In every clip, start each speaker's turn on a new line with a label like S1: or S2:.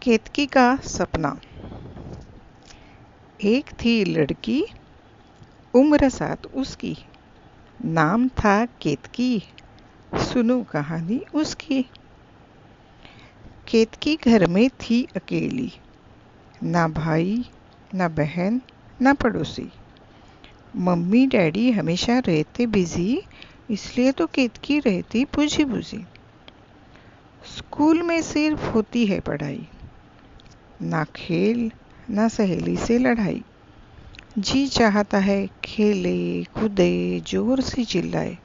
S1: केतकी का सपना। एक थी लड़की, उम्र 7 उसकी, नाम था केतकी। सुनो कहानी उसकी। केतकी घर में थी अकेली, ना भाई ना बहन ना पड़ोसी। मम्मी डैडी हमेशा रहते बिजी, इसलिए तो केतकी रहती बुझी बुझी। स्कूल में सिर्फ होती है पढ़ाई, ना खेल ना सहेली से लड़ाई। जी चाहता है खेले कूदे जोर से चिल्लाए,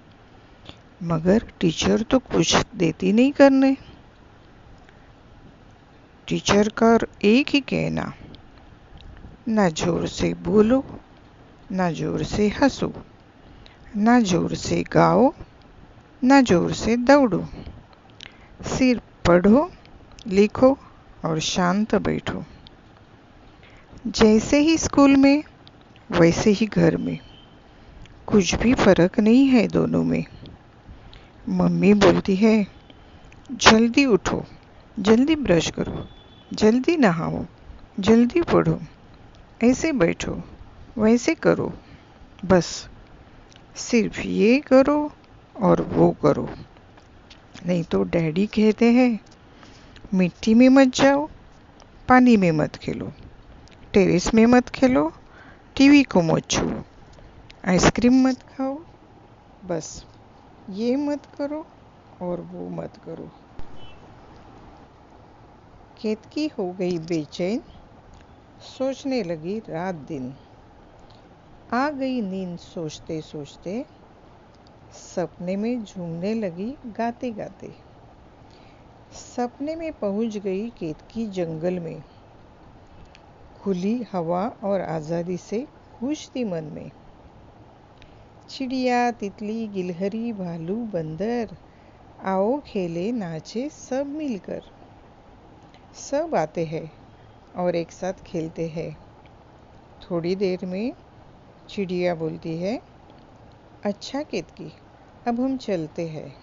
S1: मगर टीचर तो कुछ देती नहीं करने। टीचर का एक ही कहना, ना जोर से बोलो ना जोर से हंसो, ना जोर से गाओ ना जोर से दौड़ो। सिर्फ पढ़ो लिखो और शांत बैठो। जैसे ही स्कूल में वैसे ही घर में, कुछ भी फर्क नहीं है दोनों में। मम्मी बोलती है, जल्दी उठो जल्दी ब्रश करो, जल्दी नहाओ जल्दी पढ़ो, ऐसे बैठो वैसे करो, बस सिर्फ ये करो और वो करो। नहीं तो डैडी कहते हैं, मिट्टी में मत जाओ, पानी में मत खेलो, टेरेस में मत खेलो, टीवी को मत छुओ, आइसक्रीम मत खाओ, बस ये मत करो और वो मत करो। केतकी हो गई बेचैन, सोचने लगी रात दिन। आ गई नींद सोचते सोचते, सपने में झूमने लगी गाते गाते। सपने में पहुंच गई केतकी जंगल में, खुली हवा और आज़ादी से खुश थी मन में। चिड़िया तितली गिलहरी भालू बंदर, आओ खेले नाचे सब मिलकर। सब आते हैं और एक साथ खेलते हैं। थोड़ी देर में चिड़िया बोलती है, अच्छा केतकी अब हम चलते हैं।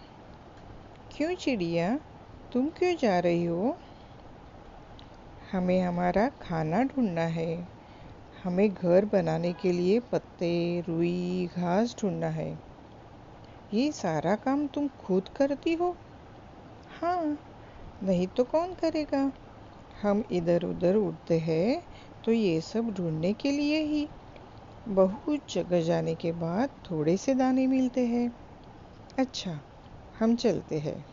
S1: क्यों चिड़िया, तुम क्यों जा रही हो? हमें हमारा खाना ढूंढना है, हमें घर बनाने के लिए पत्ते रुई घास ढूंढना है। ये सारा काम तुम खुद करती हो? हाँ, नहीं तो कौन करेगा। हम इधर उधर उड़ते हैं तो ये सब ढूंढने के लिए ही। बहुत जगह जाने के बाद थोड़े से दाने मिलते हैं। अच्छा, हम चलते हैं।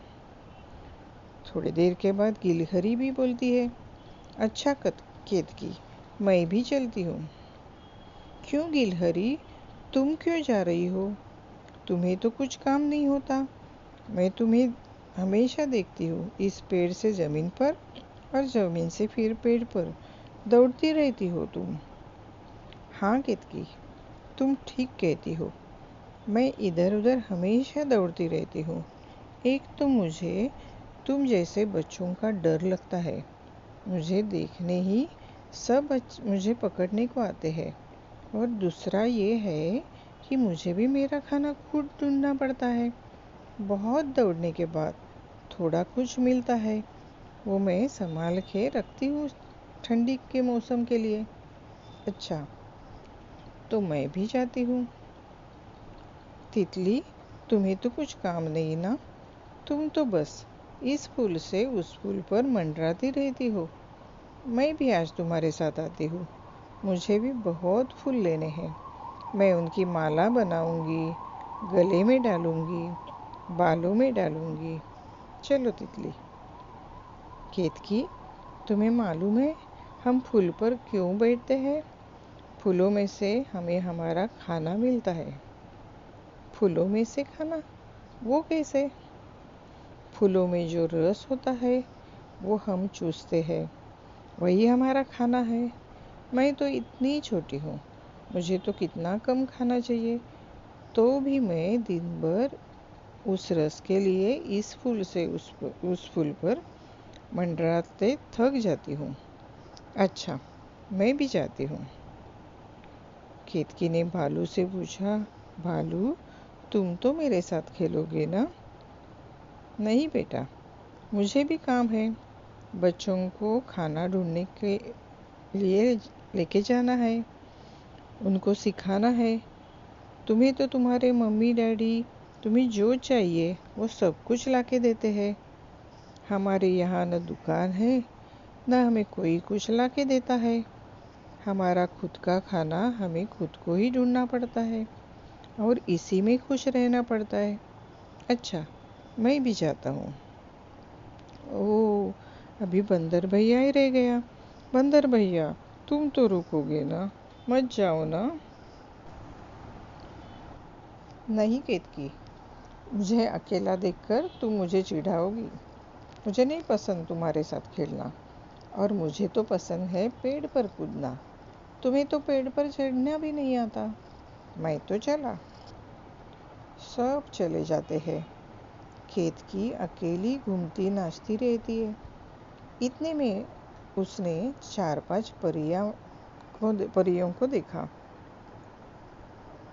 S1: थोड़ी देर के बाद गिलहरी भी बोलती है, अच्छा केतकी मैं भी चलती हूँ। क्यों गिलहरी, तुम क्यों जा रही हो? तुम्हें तो कुछ काम नहीं होता। मैं तुम्हें हमेशा देखती हूँ इस पेड़ से जमीन पर और जमीन से फिर पेड़ पर दौड़ती रहती हो तुम। हाँ केतकी, तुम ठीक कहती हो, मैं इधर उधर हमेशा दौड़ती रहती हूँ। एक तो मुझे तुम जैसे बच्चों का डर लगता है, मुझे देखने ही सब मुझे पकड़ने को आते हैं। और दूसरा ये है कि मुझे भी मेरा खाना खुद ढूंढना पड़ता है। बहुत दौड़ने के बाद थोड़ा कुछ मिलता है, वो मैं संभाल के रखती हूँ ठंडी के मौसम के लिए। अच्छा, तो मैं भी जाती हूँ। तितली, तुम्हें तो कुछ काम नहीं ना, तुम तो बस इस फूल से उस फूल पर मंडराती रहती हो। मैं भी आज तुम्हारे साथ आती हूँ, मुझे भी बहुत फूल लेने हैं। मैं उनकी माला बनाऊंगी, गले में डालूंगी, बालों में डालूंगी। चलो तितली। केतकी, तुम्हें मालूम है हम फूल पर क्यों बैठते हैं? फूलों में से हमें हमारा खाना मिलता है। फूलों में से खाना, वो कैसे? फूलों में जो रस होता है वो हम चूसते हैं, वही हमारा खाना है। मैं तो इतनी छोटी हूँ, मुझे तो कितना कम खाना चाहिए, तो भी मैं दिन भर उस रस के लिए इस फूल से उस फूल पर मंडराते थक जाती हूँ। अच्छा, मैं भी जाती हूँ। केतकी ने भालू से पूछा, भालू तुम तो मेरे साथ खेलोगे ना? नहीं बेटा, मुझे भी काम है, बच्चों को खाना ढूंढने के लिए लेके जाना है, उनको सिखाना है। तुम्हें तो तुम्हारे मम्मी डैडी तुम्हें जो चाहिए वो सब कुछ लाके देते हैं। हमारे यहाँ न दुकान है, न हमें कोई कुछ लाके देता है। हमारा खुद का खाना हमें खुद को ही ढूंढना पड़ता है और इसी में खुश रहना पड़ता है। अच्छा, मैं भी जाता हूँ। ओह, अभी बंदर भैया ही रह गया। बंदर भैया, तुम तो रुकोगे ना, मत जाओ ना। नहीं केतकी, मुझे अकेला देखकर तुम मुझे चिढ़ाओगी। मुझे नहीं पसंद तुम्हारे साथ खेलना, और मुझे तो पसंद है पेड़ पर कूदना। तुम्हें तो पेड़ पर चढ़ना भी नहीं आता। मैं तो चला। सब चले जाते हैं। केतकी अकेली घूमती नाचती रहती है। इतने में उसने 4-5 परियों को देखा।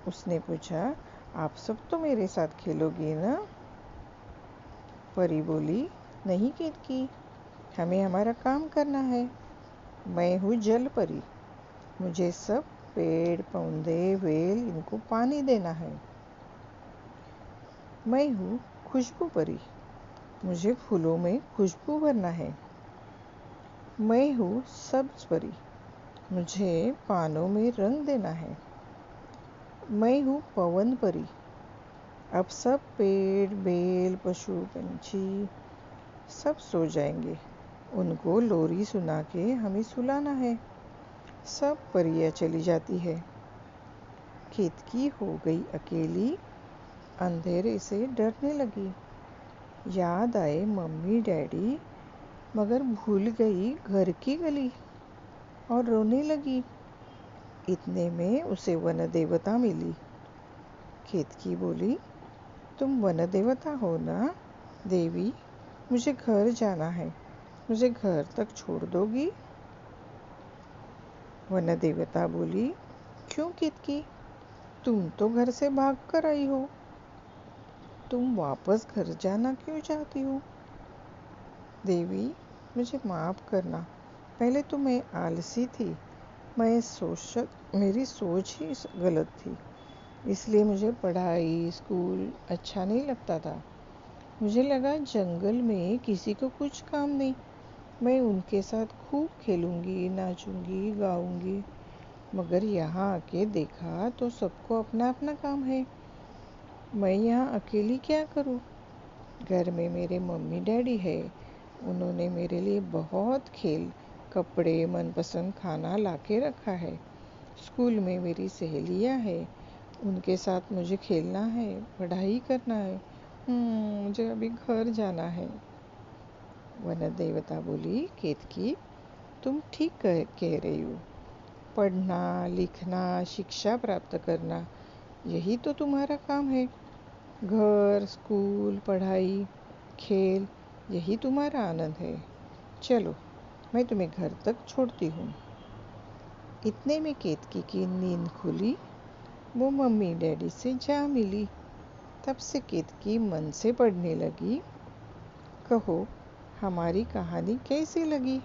S1: उसने पूछा, आप सब तो मेरे साथ खेलोगे ना? परी बोली, नहीं केतकी, हमें हमारा काम करना है। मैं हूँ जल परी, मुझे सब पेड़ पौधे वेल इनको पानी देना है। मैं हूँ खुशबू परी, मुझे फूलों में खुशबू भरना है। मैं हूँ सब्ज परी, मुझे पानों में रंग देना है। मैं हूँ पवन परी, अब सब पेड़ बेल पशु पंछी सब सो जाएंगे, उनको लोरी सुना के हमें सुलाना है। सब परियां चली जाती है। केतकी हो गई अकेली, अंधेरे से डरने लगी। याद आए मम्मी डैडी, मगर भूल गई घर की गली और रोने लगी। इतने में उसे वन देवता मिली। केतकी बोली, तुम वन देवता हो ना? देवी, मुझे घर जाना है, मुझे घर तक छोड़ दोगी? वन देवता बोली, क्यों केतकी, तुम तो घर से भाग कर आई हो, तुम वापस घर जाना क्यों चाहती हो? देवी, मुझे माफ करना, पहले तो मैं आलसी थी, मेरी सोच ही गलत थी, इसलिए मुझे पढ़ाई स्कूल अच्छा नहीं लगता था। मुझे लगा जंगल में किसी को कुछ काम नहीं, मैं उनके साथ खूब खेलूंगी, नाचूंगी, गाऊंगी। मगर यहाँ आके देखा तो सबको अपना अपना काम है। मैं यहाँ अकेली क्या करूँ? घर में मेरे मम्मी डैडी है, उन्होंने मेरे लिए बहुत खेल कपड़े मनपसंद खाना लाके रखा है। स्कूल में मेरी सहेलियाँ हैं, उनके साथ मुझे खेलना है, पढ़ाई करना है। मुझे अभी घर जाना है। वन देवता बोली, केतकी, तुम ठीक कह रही हो। पढ़ना लिखना शिक्षा प्राप्त करना, यही तो तुम्हारा काम है। घर स्कूल पढ़ाई खेल, यही तुम्हारा आनंद है। चलो, मैं तुम्हें घर तक छोड़ती हूँ। इतने में केतकी की नींद खुली, वो मम्मी डैडी से जा मिली। तब से केतकी मन से पढ़ने लगी। कहो, हमारी कहानी कैसी लगी?